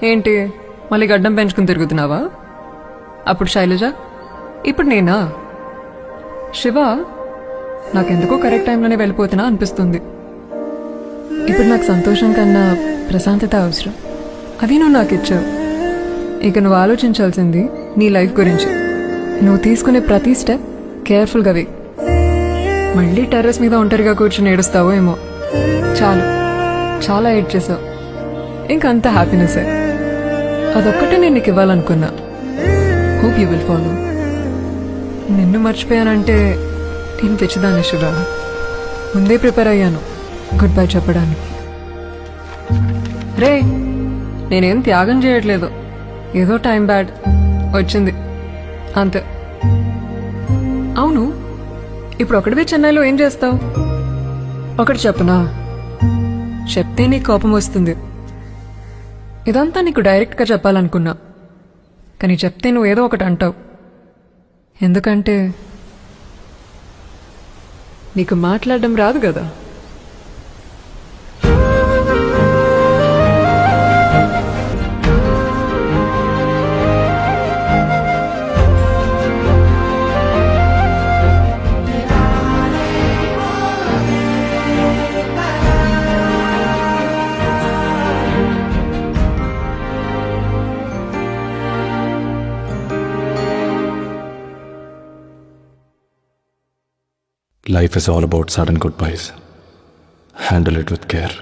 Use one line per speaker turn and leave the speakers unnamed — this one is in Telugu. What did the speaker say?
ఏంటి మళ్ళీ గడ్డం పెంచుకుని తిరుగుతున్నావా? అప్పుడు శైలజ, ఇప్పుడు నేనా? శివ, నాకెందుకో కరెక్ట్ టైంలోనే వెళ్ళిపోతున్నా అనిపిస్తుంది. ఇప్పుడు నాకు సంతోషం కన్నా ప్రశాంతత అవసరం. అది నువ్వు నాకు ఇచ్చావు. ఇక నువ్వు ఆలోచించాల్సింది నీ లైఫ్ గురించి. నువ్వు తీసుకునే ప్రతి స్టెప్ కేర్ఫుల్గా వే. మళ్ళీ టెర్రస్ మీద ఒంటరిగా కూర్చొని ఏడుస్తావో ఏమో. చాలు, చాలా ఏడ్ చేసావు. ఇంకంత హ్యాపీనెస్. అదొక్కటే నేను నీకు ఇవ్వాలనుకున్నా. Hope you will follow. నిన్ను మర్చిపోయానంటే నేను తెచ్చిదాన్ని శివ. ముందే ప్రిపేర్ అయ్యాను గుడ్ బై చెప్పడానికి. రే, నేనేం త్యాగం చేయట్లేదు. ఏదో టైం బ్యాడ్ వచ్చింది అంతే. అవును, ఇప్పుడు ఒకటివే చెన్నైలో ఏం చేస్తావు? ఒకటి చెప్పనా? చెప్తే నీకు కోపం వస్తుంది. ఇదంతా నీకు డైరెక్ట్గా చెప్పాలనుకున్నా, కానీ చెప్తే నువ్వు ఏదో ఒకటి అంటావు. ఎందుకంటే నీకు మాట్లాడడం రాదు కదా.
Life is all about sudden goodbyes. Handle it with care.